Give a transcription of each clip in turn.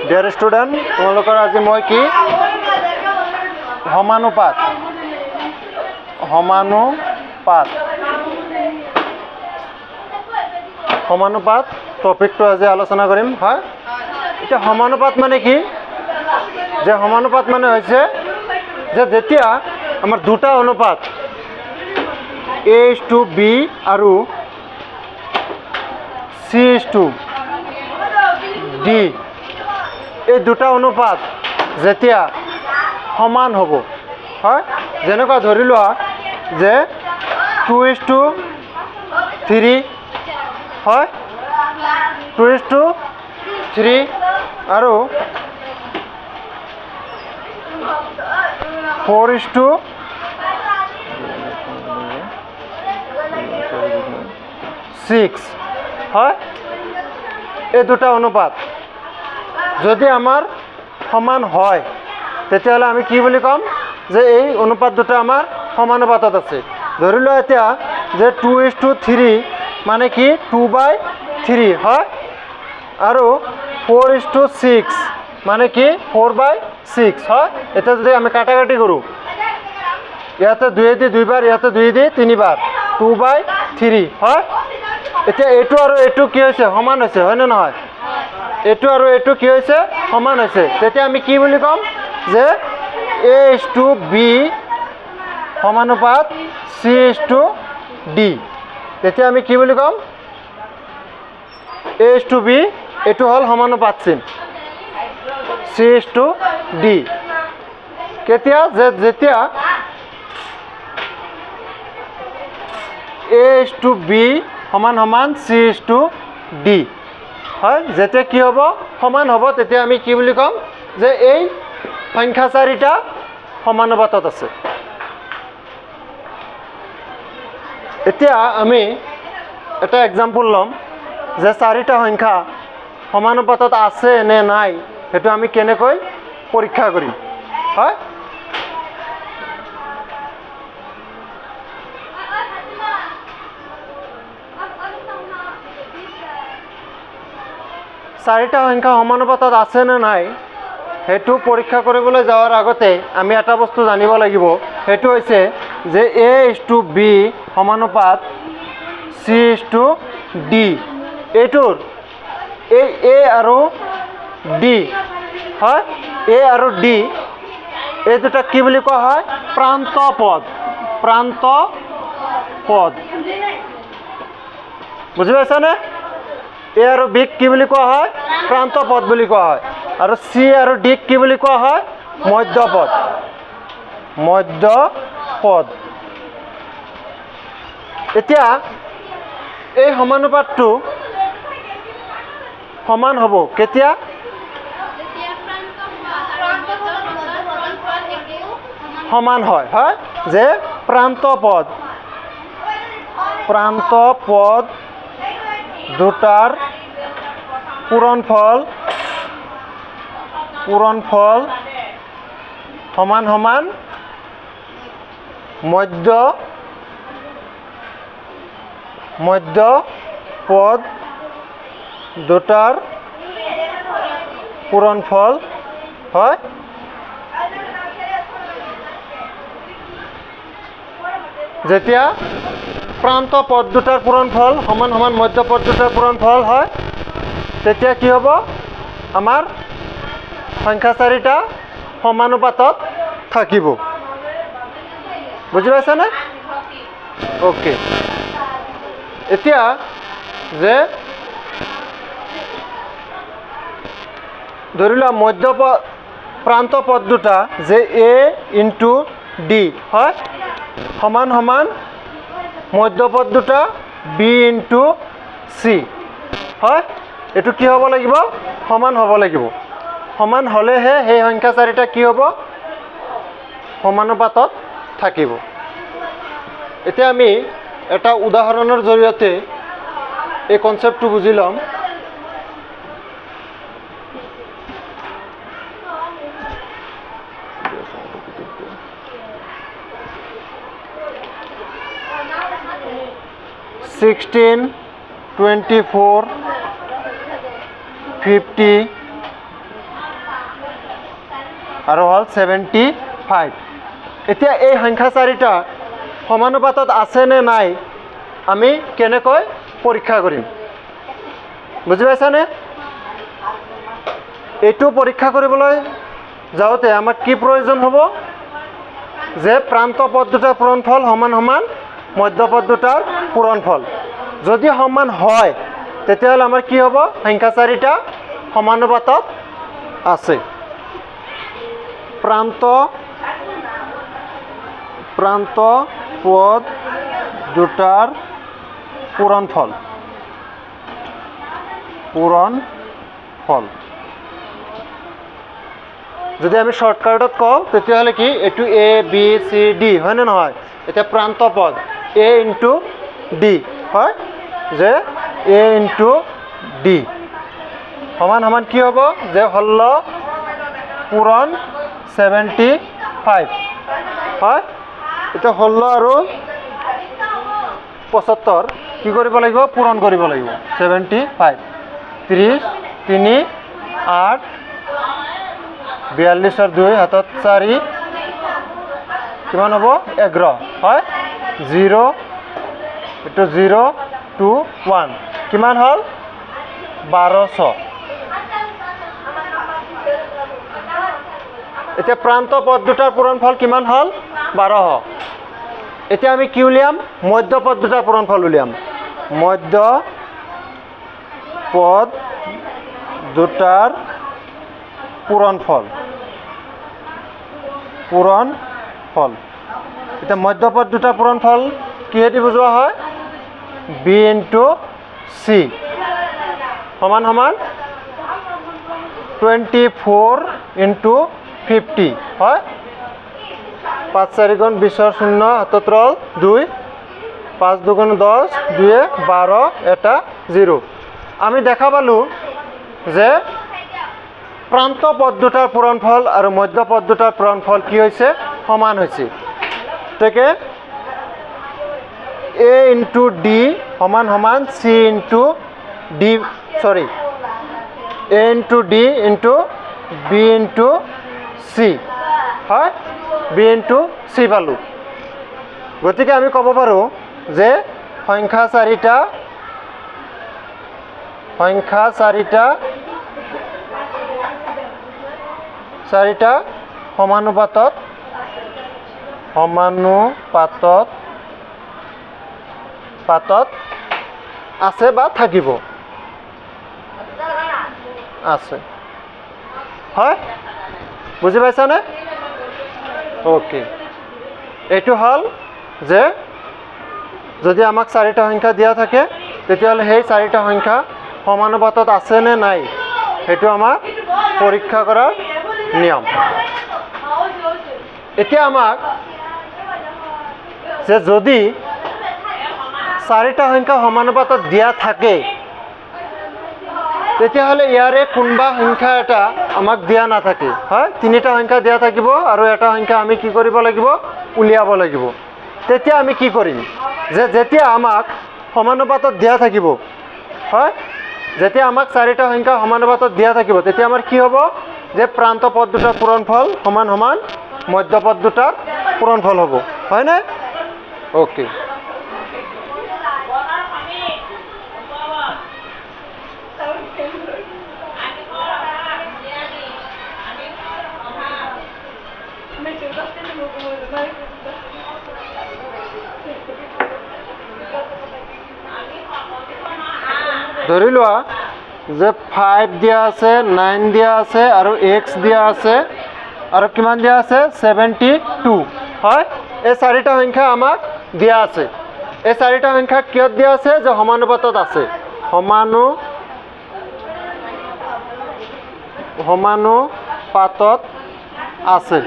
Dear student, তোমালোকৰ আজি মই কি সমানুপাত সমানুপাত টপিকটো আজি আলোচনা কৰিম। হয়, এতিয়া সমানুপাত মানে কি? যে সমানুপাত মানে হৈছে যে যেতিয়া আমাৰ দুটা অনুপাত A:B আৰু C:D এই দুটা অনুপাত যেতিয়া সমান হ'ব। হয়, যেনেকুৱা ধৰি লোৱা যে 2:3 হয়, 2:3 আৰু 4:6 হয়, এই দুটা অনুপাত যদি আমাৰ সমান হয় তেতিয়াহ'লে আমি কি বুলি ক'ম? যে এই অনুপাত দুটা আমাৰ সমানুপাতত আছে। ধৰি লোৱা এতিয়া যে 2:3 মানে কি 2/3 হয়, আৰু 4:6 মানে কি 4/6 হয়। এতিয়া যদি আমি কাটাকাটি কৰোঁ, ইয়াতে 2 দি 2 বাৰ, ইয়াতে 2 দি 3 বাৰ, 2/3 হয়। এতিয়া এইটো আৰু এইটো কি হৈছে? সমান হৈছে, হয়নে নহয়? এইটো আৰু এইটো কি হৈছে? সমান হৈছে। তেতিয়া আমি কি বুলি ক'ম? যে A:B সমানুপাত C:D। তেতিয়া আমি কি বুলি ক'ম? A:B এইটো হ'ল সমানুপাত চিন C:D। কেতিয়া? যেতিয়া A:B সমান সমান C:D হয়, যেতিয়া কি হ'ব? সমান হ'ব। তেতিয়া আমি কি বুলি ক'ম? যে এই সংখ্যা চাৰিটা সমানুপাতত আছে। এতিয়া আমি এটা এক্সাম্পল ল'ম যে চাৰিটা সংখ্যা সমানুপাতত আছে নে নাই সেইটো আমি কেনেকৈ পৰীক্ষা কৰিম। হয়, চাৰিটা সংখ্যা সমানুপাতত আছে নে নাই সেইটো পৰীক্ষা কৰিবলৈ যোৱাৰ আগতে আমি এটা বস্তু জানিব লাগিব। সেইটো হৈছে যে A:B সমানুপাত C:D। এইটোৰ এই A আৰু D হয়, A আৰু D এই দুটা কি বুলি কোৱা হয়? প্ৰান্ত পদ। বুজি পাইছানে? A আৰু B কি বুলি কোৱা হয়? প্ৰান্ত পদ বুলি কোৱা হয়। আৰু C আৰু D কি বুলি কোৱা হয়? মধ্যপদ। এতিয়া এই সমানুপাতটো সমান হ'ব কেতিয়া? সমান হয়। হয়, যে প্ৰান্ত পদ দুটাৰ পূৰণফল সমান সমান মধ্যপদ দুটাৰ পূৰণফল হয়। যেতিয়া প্ৰান্ত পদ দুটাৰ পূৰণফল সমান সমান মধ্যপদ দুটাৰ পূৰণফল হয় তেতিয়া কি হ'ব? আমাৰ সংখ্যা চাৰিটা সমানুপাতত থাকিব। বুজি পাইছানে? অ'কে। এতিয়া যে ধৰি লোৱা প্ৰান্ত পদ দুটা যে A:D হয়, সমান সমান মধ্যপদ দুটা B:C হয়। এইটো কি হ'ব লাগিব? সমান হ'ব লাগিব। সমান হ'লেহে সেই সংখ্যা চাৰিটা কি হ'ব? সমানুপাতত থাকিব। এতিয়া আমি এটা উদাহৰণৰ জৰিয়তে এই কনচেপ্টটো বুজি ল'ম। (16, 24, 50, আৰু হ'ল 75। এতিয়া এই সংখ্যা চাৰিটা সমানুপাতত আছে নে নাই আমি কেনেকৈ পৰীক্ষা কৰিম বুজি পাইছানে? এইটো পৰীক্ষা কৰিবলৈ যাওঁতে আমাক কি প্ৰয়োজন হ'ব যে প্ৰান্ত পদ দুটাৰ পূৰণফল সমান সমান মধ্যপদ দুটাৰ পূৰণফল। যদি সমান হয় তেতিয়াহ'লে আমাৰ কি হ'ব সংখ্যা চাৰিটা সমানুপাতত আছে। প্ৰান্ত পদ দুটাৰ পূৰণফল যদি আমি শৰ্টকাটত কওঁ তেতিয়াহ'লে কি এইটো এ বি চি ডি হয়নে নহয়? এতিয়া প্ৰান্ত পদ এ ইনটু ডি হয় যে এ ইনটু ডি সমান সমান কি হ'ব যে 16 পূৰণ 75 হয়। এতিয়া 16 আৰু 75 কি কৰিব লাগিব পূৰণ কৰিব লাগিব 75 30 3 8 42 2 হাতত 4 কিমান হ'ব 11 হয় 0 এইটো 0 2 1 কিমান হ'ল 1200। এতিয়া প্ৰান্ত পদ দুটাৰ পূৰণফল কিমান হ'ল 1200। এতিয়া আমি কি উলিয়াম মধ্যপদ দুটাৰ পূৰণফল উলিয়াম। মধ্যপদ দুটাৰ পূৰণফল এতিয়া মধ্যপদ দুটাৰ পূৰণফল কিহেদি বুজোৱা হয় বি ইনটু চি সমান সমান 24 ইনটু 50 হয় 5 4 গুণ 20 0 হাতত ৰল 2 5 2 গুণ 10 2 12 এটা 0। আমি দেখা পালোঁ যে প্ৰান্ত পদ দুটাৰ পূৰণফল আৰু মধ্যপদ দুটাৰ পূৰণফল কি হৈছে সমান হৈছে। গতিকে এ ইনটু ডি সমান সমান C into D sorry A into D into B into C হয় বি ইনটু চি পালোঁ। গতিকে আমি ক'ব পাৰোঁ যে সংখ্যা চাৰিটা সমানুপাতত আছে বা থাকিব আছে হয় বুজি পাইছানে? ওকে এইটো হ'ল যে যদি আমাক চাৰিটা সংখ্যা দিয়া থাকে তেতিয়াহ'লে সেই চাৰিটা সংখ্যা সমানুপাতত আছে নে নাই সেইটো আমাৰ পৰীক্ষা কৰাৰ নিয়ম। এতিয়া আমাক যে যদি চাৰিটা সংখ্যা সমানুপাতত দিয়া থাকে তেতিয়াহ'লে ইয়াৰে কোনোবা সংখ্যা এটা আমাক দিয়া নাথাকে হয় তিনিটা সংখ্যা দিয়া থাকিব আৰু এটা সংখ্যা আমি কি কৰিব লাগিব উলিয়াব লাগিব। তেতিয়া আমি কি কৰিম যে যেতিয়া আমাক সমানুপাতত দিয়া থাকিব হয় যেতিয়া আমাক চাৰিটা সংখ্যা সমানুপাতত দিয়া থাকিব তেতিয়া আমাৰ কি হ'ব যে প্ৰান্ত পদ দুটাৰ পূৰণফল সমান সমান মধ্যপদ দুটাৰ পূৰণফল হ'ব হয়নে? ওকে ধৰি লোৱা যে 5 দিয়া আছে 9 দিয়া আছে আৰু x দিয়া আছে আৰু কিমান দিয়া আছে 72 হয়। এই চাৰিটা সংখ্যা আমাক দিয়া আছে। এই চাৰিটা সংখ্যা কিয় দিয়া আছে যে সমানুপাতত আছে সমানুপাতত আছে।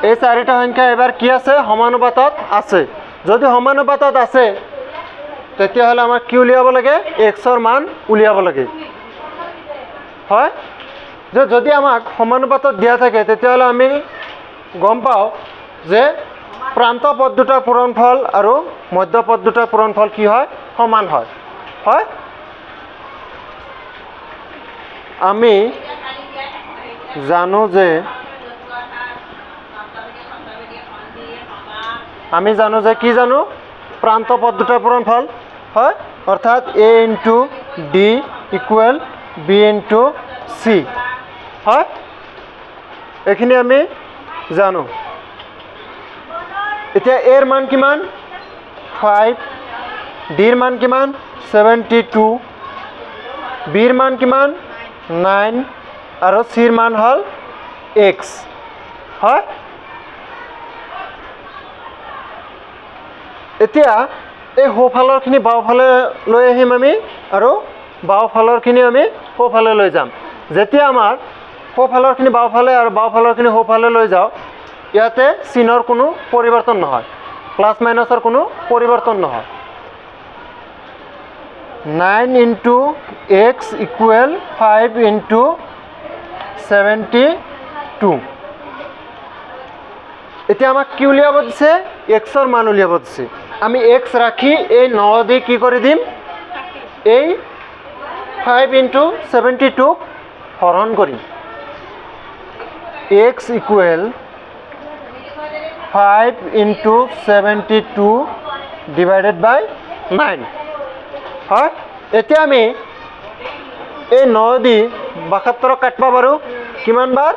এই চাৰিটা সংখ্যা এবাৰ কি আছে সমানুপাতত আছে। যদি সমানুপাতত আছে তেতিয়াহ'লে আমাক কি উলিয়াব লাগে এক্সৰ মান উলিয়াব লাগে হয়। যদি আমাক সমানুপাতত দিয়া থাকে তেতিয়াহ'লে আমি গম পাওঁ যে প্ৰান্ত পদ দুটাৰ পূৰণফল আৰু মধ্যপদ দুটাৰ পূৰণফল কি হয় সমান হয় হয়। আমি জানো যে আমি জানো যে কি জানো প্ৰান্ত পদ দুটাৰ পূৰণফল হয় অৰ্থাৎ a into d equal b into c হয় এইখিনি আমি জানো এতিয়া a ৰ মান কিমান 5 d ৰ মান কিমান 72 b ৰ মান কিমান 9 আৰু c ৰ মান হল x হয় এতিয়া এই সোঁফালৰখিনি বাওঁফালে লৈ আহিম আমি আৰু বাওঁফালৰখিনি আমি সোঁফালে লৈ যাম যেতিয়া আমাৰ সোঁফালৰখিনি বাওঁফালে আৰু বাওঁফালৰখিনি সোঁফালে লৈ যাওঁ ইয়াতে চিনৰ কোনো পৰিৱৰ্তন নহয় প্লাছ মাইনাছৰ কোনো পৰিৱৰ্তন নহয় 9 ইনটু x ইকুৱেল 5 ইনটু 72 এতিয়া আমাক কি উলিয়াব দিছে x ৰ মান উলিয়াব দিছে আমি x ৰাখি এই 9 দি কি কৰি দিম এই 5 ইনটু 72 হৰণ কৰিম x ইকুৱেল 5 ইনটু 72 ডিভাইডেড বাই 9 হয় এতিয়া আমি এই 9 দি 72 কাটব পাৰো কিমান বাৰ